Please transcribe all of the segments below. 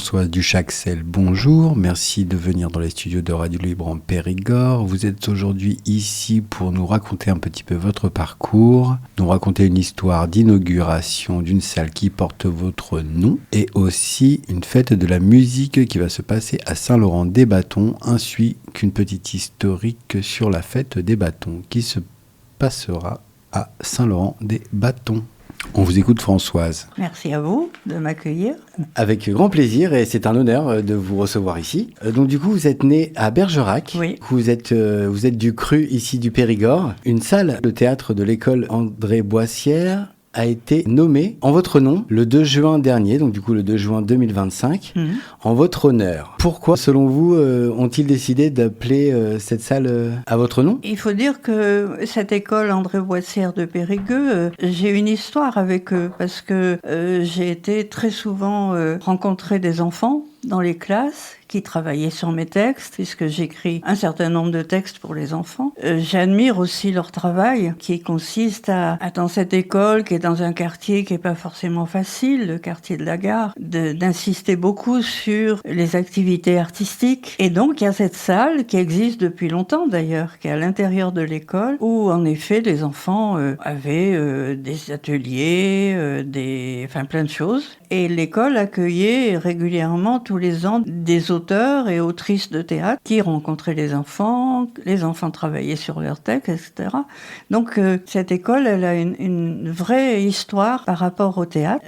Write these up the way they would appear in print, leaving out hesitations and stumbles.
Françoise Duchaxel, bonjour. Merci de venir dans les studios de Radio Libre en Périgord. Vous êtes aujourd'hui ici pour nous raconter un petit peu votre parcours, nous raconter une histoire d'inauguration d'une salle qui porte votre nom et aussi une fête de la musique qui va se passer à Saint-Laurent-des-Bâtons, ainsi qu'une petite historique sur la fête des bâtons qui se passera à Saint-Laurent-des-Bâtons. On vous écoute, Françoise. Merci à vous de m'accueillir. Avec grand plaisir, et c'est un honneur de vous recevoir ici. Donc du coup, vous êtes né à Bergerac. Oui. Vous êtes du cru ici du Périgord. Une salle de théâtre de l'école André Boissière a été nommée en votre nom le 2 juin dernier, donc du coup le 2 juin 2025, en votre honneur. Pourquoi, selon vous, ont-ils décidé d'appeler cette salle à votre nom ? Il faut dire que cette école André Boissière de Périgueux, j'ai une histoire avec eux parce que j'ai été très souvent rencontrer des enfants dans les classes qui travaillaient sur mes textes, puisque j'écris un certain nombre de textes pour les enfants. J'admire aussi leur travail, qui consiste à dans cette école, qui est dans un quartier qui est pas forcément facile, le quartier de la Gare, d'insister beaucoup sur les activités artistiques. Et donc, il y a cette salle qui existe depuis longtemps d'ailleurs, qui est à l'intérieur de l'école, où en effet, les enfants avaient des ateliers, plein de choses. Et l'école accueillait régulièrement tous les ans des auteurs et autrices de théâtre qui rencontraient les enfants travaillaient sur leurs textes, etc. Donc cette école, elle a une vraie histoire par rapport au théâtre.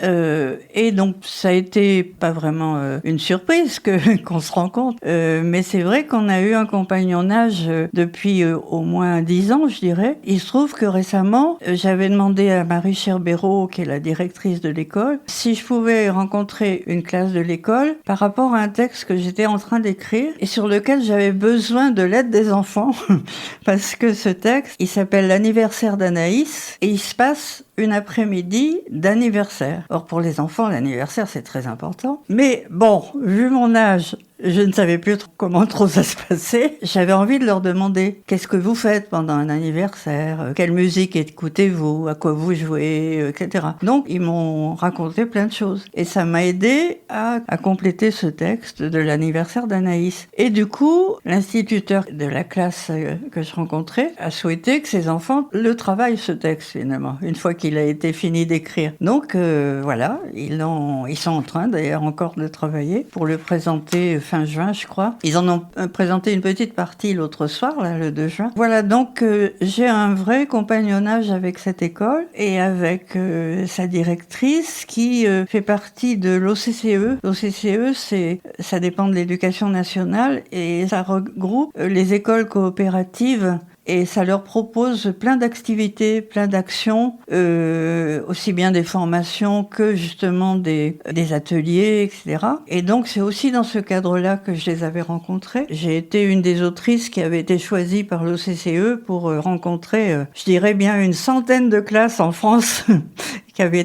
Et donc ça a été pas vraiment une surprise qu'on se rencontre, mais c'est vrai qu'on a eu un compagnonnage depuis au moins 10 ans, je dirais. Il se trouve que récemment, j'avais demandé à Marie Cherbéraud, qui est la directrice de l'école, si je pouvais rencontrer une classe de l'école par rapport à un texte que j'étais en train d'écrire et sur lequel j'avais besoin de l'aide des enfants parce que ce texte, il s'appelle L'anniversaire d'Anaïs et il se passe une après-midi d'anniversaire. Or, pour les enfants, l'anniversaire, c'est très important. Mais bon, vu mon âge, je ne savais plus comment ça se passait. J'avais envie de leur demander qu'est-ce que vous faites pendant un anniversaire, quelle musique écoutez-vous, à quoi vous jouez, etc. Donc, ils m'ont raconté plein de choses. Et ça m'a aidé à compléter ce texte de l'anniversaire d'Anaïs. Et du coup, l'instituteur de la classe que je rencontrais a souhaité que ses enfants le travaillent, ce texte, finalement, une fois qu'il a été fini d'écrire. Donc, voilà, ils sont en train d'ailleurs encore de travailler pour le présenter fin juin, je crois. Ils en ont présenté une petite partie l'autre soir, là, le 2 juin. Voilà, donc j'ai un vrai compagnonnage avec cette école et avec sa directrice qui fait partie de l'OCCE. L'OCCE, ça dépend de l'Éducation nationale et ça regroupe les écoles coopératives. Et ça leur propose plein d'activités, plein d'actions, aussi bien des formations que justement des ateliers, etc. Et donc c'est aussi dans ce cadre-là que je les avais rencontrés. J'ai été une des autrices qui avait été choisie par l'OCCE pour rencontrer, je dirais bien une centaine de classes en France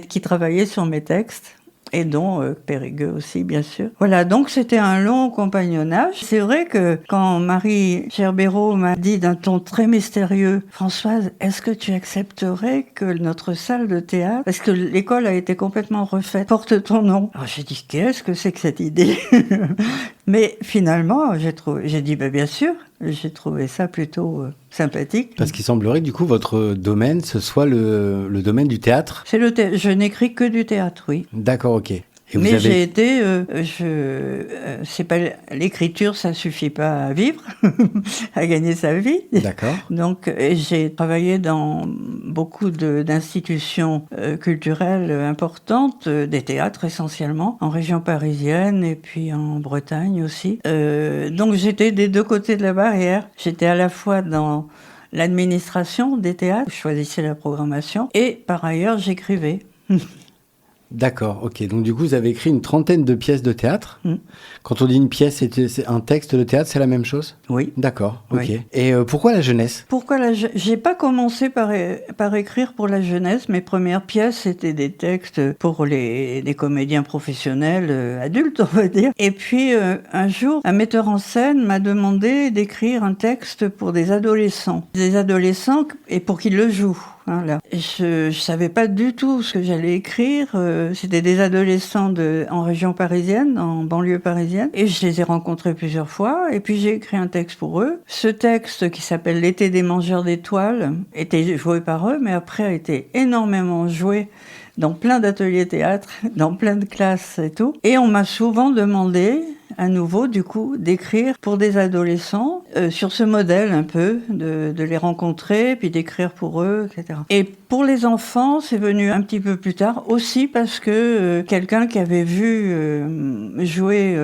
qui travaillaient sur mes textes. Et dont Périgueux aussi, bien sûr. Voilà, donc c'était un long compagnonnage. C'est vrai que quand Marie Cherbéraud m'a dit d'un ton très mystérieux, « Françoise, est-ce que tu accepterais que notre salle de théâtre, parce que l'école a été complètement refaite, porte ton nom ?» Alors j'ai dit, qu'est-ce que c'est que cette idée ? Mais finalement, j'ai dit, bien sûr, j'ai trouvé ça plutôt sympathique. Parce qu'il semblerait que du coup, votre domaine, ce soit le domaine du théâtre. Je n'écris que du théâtre, oui. D'accord, ok. Mais j'ai été, c'est pas l'écriture, ça suffit pas à vivre, à gagner sa vie. D'accord. Donc, j'ai travaillé dans beaucoup d'institutions culturelles importantes, des théâtres essentiellement, en région parisienne et puis en Bretagne aussi. Donc, j'étais des deux côtés de la barrière. J'étais à la fois dans l'administration des théâtres, je choisissais la programmation, et par ailleurs, j'écrivais. D'accord, ok. Donc du coup, vous avez écrit une trentaine de pièces de théâtre. Quand on dit une pièce, c'est un texte de théâtre, c'est la même chose ? Oui. D'accord, ok. Oui. Et pourquoi la jeunesse ? J'ai pas commencé par écrire pour la jeunesse. Mes premières pièces, c'était des textes pour des comédiens professionnels, adultes, on va dire. Et puis, un jour, un metteur en scène m'a demandé d'écrire un texte pour des adolescents. Et pour qu'ils le jouent. Voilà. Je savais pas du tout ce que j'allais écrire. c'était des adolescents en région parisienne, en banlieue parisienne, et je les ai rencontrés plusieurs fois, et puis j'ai écrit un texte pour eux. Ce texte, qui s'appelle L'été des mangeurs d'étoiles, était joué par eux, mais après a été énormément joué dans plein d'ateliers théâtre, dans plein de classes et tout. Et on m'a souvent demandé, à nouveau, du coup, d'écrire pour des adolescents sur ce modèle un peu, de les rencontrer, puis d'écrire pour eux, etc. Et pour les enfants, c'est venu un petit peu plus tard, aussi parce que quelqu'un qui avait vu jouer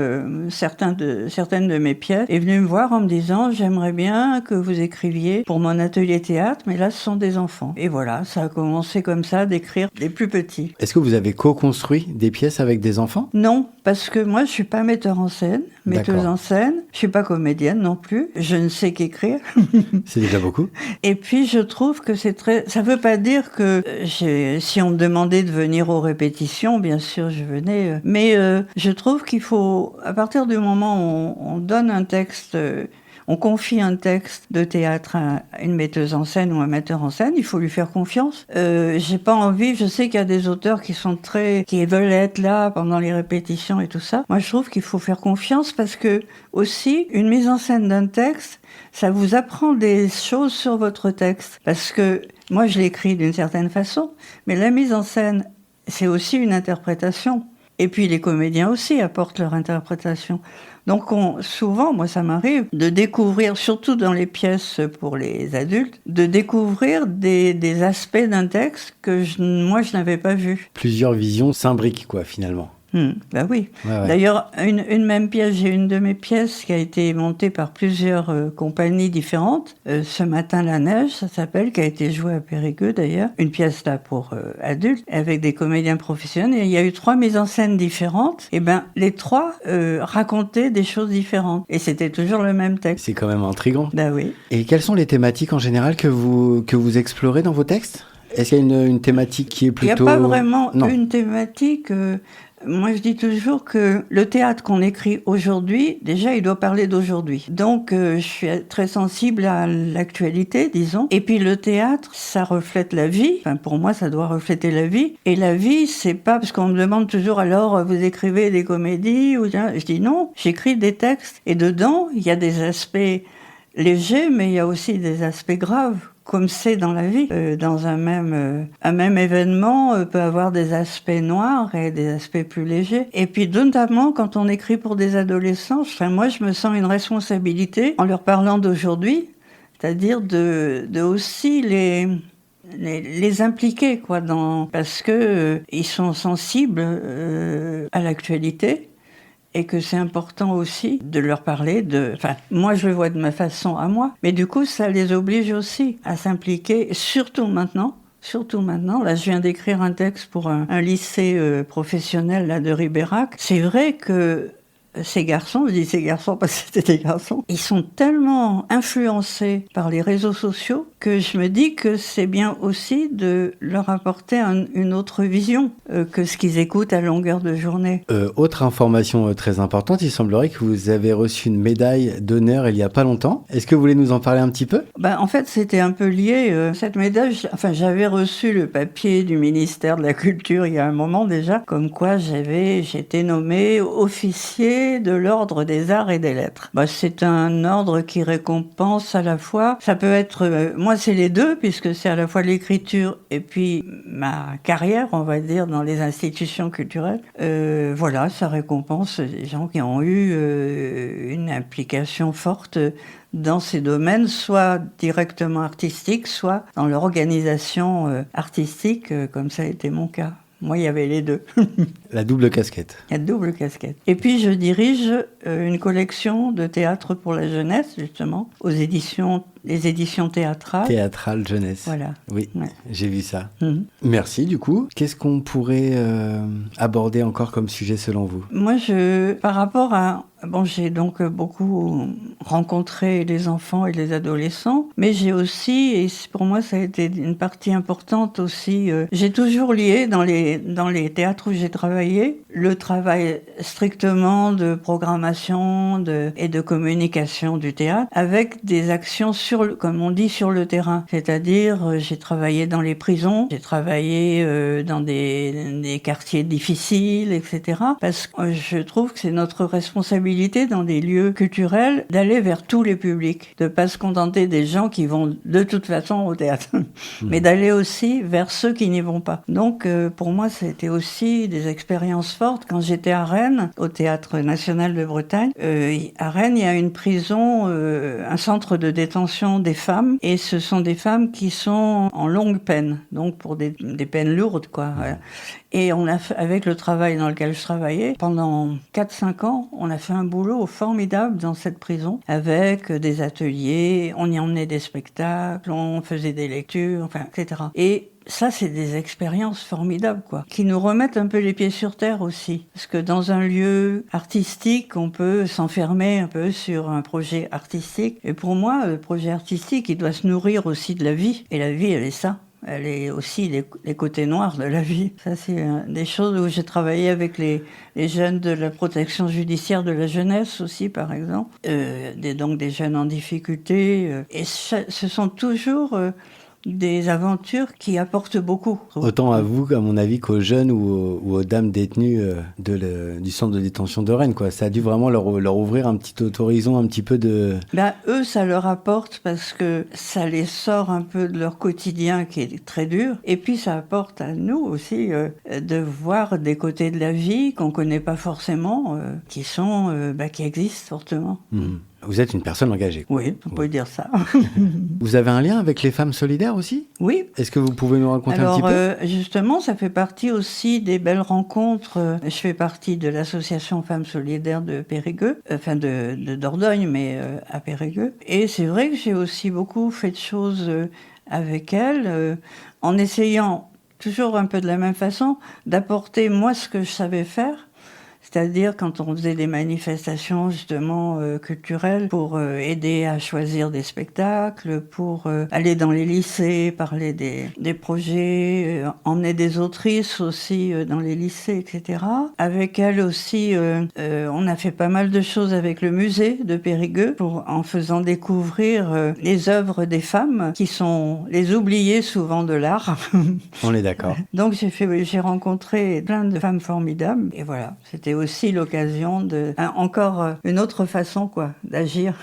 certaines de mes pièces est venu me voir en me disant « J'aimerais bien que vous écriviez pour mon atelier théâtre, mais là, ce sont des enfants. » Et voilà, ça a commencé comme ça, d'écrire des plus petits. Est-ce que vous avez co-construit des pièces avec des enfants? Non, parce que moi, je suis pas metteuse en scène. Je suis pas comédienne non plus. Je ne sais qu'écrire. C'est déjà beaucoup. Et puis, je trouve que ça veut pas dire que si on me demandait de venir aux répétitions, bien sûr, je venais. Mais je trouve qu'il faut, à partir du moment où on donne un texte, on confie un texte de théâtre à une metteuse en scène ou un metteur en scène, il faut lui faire confiance. J'ai pas envie, je sais qu'il y a des auteurs qui veulent être là pendant les répétitions et tout ça. Moi, je trouve qu'il faut faire confiance parce que, aussi, une mise en scène d'un texte, ça vous apprend des choses sur votre texte. Parce que, moi, je l'écris d'une certaine façon, mais la mise en scène, c'est aussi une interprétation. Et puis, les comédiens aussi apportent leur interprétation. Donc souvent, moi ça m'arrive de découvrir, surtout dans les pièces pour les adultes, de découvrir des aspects d'un texte que moi je n'avais pas vu. Plusieurs visions s'imbriquent quoi finalement. Bah oui. Ouais. D'ailleurs, une même pièce, j'ai une de mes pièces qui a été montée par plusieurs compagnies différentes. Ce matin, la neige, ça s'appelle, qui a été jouée à Périgueux d'ailleurs. Une pièce là pour adultes, avec des comédiens professionnels. Et il y a eu 3 mises en scène différentes. Et ben, les 3 racontaient des choses différentes. Et c'était toujours le même texte. C'est quand même intriguant. Bah oui. Et quelles sont les thématiques en général que vous explorez dans vos textes? Est-ce qu'il y a une thématique qui est plutôt... Il n'y a pas vraiment une thématique... Moi, je dis toujours que le théâtre qu'on écrit aujourd'hui, déjà, il doit parler d'aujourd'hui. Donc, je suis très sensible à l'actualité, disons. Et puis, le théâtre, ça reflète la vie. Enfin, pour moi, ça doit refléter la vie. Et la vie, c'est pas... Parce qu'on me demande toujours, alors, vous écrivez des comédies ou... Je dis non, j'écris des textes. Et dedans, il y a des aspects légers, mais il y a aussi des aspects graves. Comme c'est dans la vie. Dans un même événement peut avoir des aspects noirs et des aspects plus légers. Et puis notamment quand on écrit pour des adolescents, moi je me sens une responsabilité en leur parlant d'aujourd'hui, c'est-à-dire de aussi les impliquer quoi parce que ils sont sensibles à l'actualité. Et que c'est important aussi de leur parler enfin, moi je le vois de ma façon à moi, mais du coup ça les oblige aussi à s'impliquer, surtout maintenant. Là, je viens d'écrire un texte pour un lycée professionnel là, de Ribérac. C'est vrai que ces garçons, je dis ces garçons parce que c'était des garçons, ils sont tellement influencés par les réseaux sociaux que je me dis que c'est bien aussi de leur apporter une autre vision que ce qu'ils écoutent à longueur de journée. Autre information très importante, il semblerait que vous avez reçu une médaille d'honneur il y a pas longtemps. Est-ce que vous voulez nous en parler un petit peu? En fait, c'était un peu lié. Cette médaille, j'avais reçu le papier du ministère de la Culture il y a un moment déjà, comme quoi j'étais nommée officier de l'ordre des arts et des lettres. C'est un ordre qui récompense à la fois, ça peut être, moi c'est les deux, puisque c'est à la fois l'écriture et puis ma carrière, on va dire, dans les institutions culturelles. Voilà, ça récompense des gens qui ont eu une implication forte dans ces domaines, soit directement artistiques, soit dans l'organisation artistique, comme ça a été mon cas. Moi, il y avait les deux. La double casquette. La double casquette. Et puis, je dirige une collection de théâtre pour la jeunesse, justement, les éditions théâtrales. Théâtrale jeunesse. Voilà. Oui, ouais. J'ai vu ça. Mm-hmm. Merci, du coup. Qu'est-ce qu'on pourrait aborder encore comme sujet selon vous? Moi, par rapport à... j'ai donc beaucoup rencontré les enfants et les adolescents, mais j'ai aussi, et pour moi ça a été une partie importante aussi, j'ai toujours lié dans les théâtres où j'ai travaillé, le travail strictement de programmation et de communication du théâtre, avec des actions comme on dit, sur le terrain. C'est-à-dire, j'ai travaillé dans les prisons, j'ai travaillé dans des quartiers difficiles, etc. Parce que je trouve que c'est notre responsabilité dans des lieux culturels d'aller vers tous les publics, de pas se contenter des gens qui vont de toute façon au théâtre, mais d'aller aussi vers ceux qui n'y vont pas. Donc, pour moi, c'était aussi des expériences fortes. Quand j'étais à Rennes, au Théâtre National de Bretagne, à Rennes, il y a une prison, un centre de détention des femmes, et ce sont des femmes qui sont en longue peine, donc pour des peines lourdes, quoi. Voilà. Et on a fait, avec le travail dans lequel je travaillais, pendant 4-5 ans, on a fait un boulot formidable dans cette prison, avec des ateliers, on y emmenait des spectacles, on faisait des lectures, enfin, etc. Et ça, c'est des expériences formidables, quoi, qui nous remettent un peu les pieds sur terre aussi. Parce que dans un lieu artistique, on peut s'enfermer un peu sur un projet artistique. Et pour moi, le projet artistique, il doit se nourrir aussi de la vie. Et la vie, elle est ça. Elle est aussi les côtés noirs de la vie. Ça, c'est des choses où j'ai travaillé avec les jeunes de la protection judiciaire de la jeunesse aussi, par exemple. Donc des jeunes en difficulté. Et ce sont toujours des aventures qui apportent beaucoup. Autant à vous, à mon avis, qu'aux jeunes ou aux dames détenues du centre de détention de Rennes, quoi. Ça a dû vraiment leur ouvrir un petit horizon, un petit peu de... Eux, ça leur apporte parce que ça les sort un peu de leur quotidien qui est très dur. Et puis, ça apporte à nous aussi de voir des côtés de la vie qu'on connaît pas forcément, qui existent fortement. Mmh. Vous êtes une personne engagée. Oui, on peut dire ça. Vous avez un lien avec les femmes solidaires aussi ? Oui. Est-ce que vous pouvez nous raconter un petit peu ? Justement, ça fait partie aussi des belles rencontres. Je fais partie de l'association Femmes Solidaires de Périgueux, de Dordogne, mais à Périgueux. Et c'est vrai que j'ai aussi beaucoup fait de choses avec elles, en essayant, toujours un peu de la même façon, d'apporter moi ce que je savais faire. C'est-à-dire quand on faisait des manifestations justement culturelles pour aider à choisir des spectacles, pour aller dans les lycées, parler des projets, emmener des autrices aussi dans les lycées, etc. Avec elle aussi, on a fait pas mal de choses avec le musée de Périgueux en faisant découvrir les œuvres des femmes qui sont les oubliées souvent de l'art. On est d'accord. Donc j'ai rencontré plein de femmes formidables et voilà, c'était aussi l'occasion de encore une autre façon d'agir.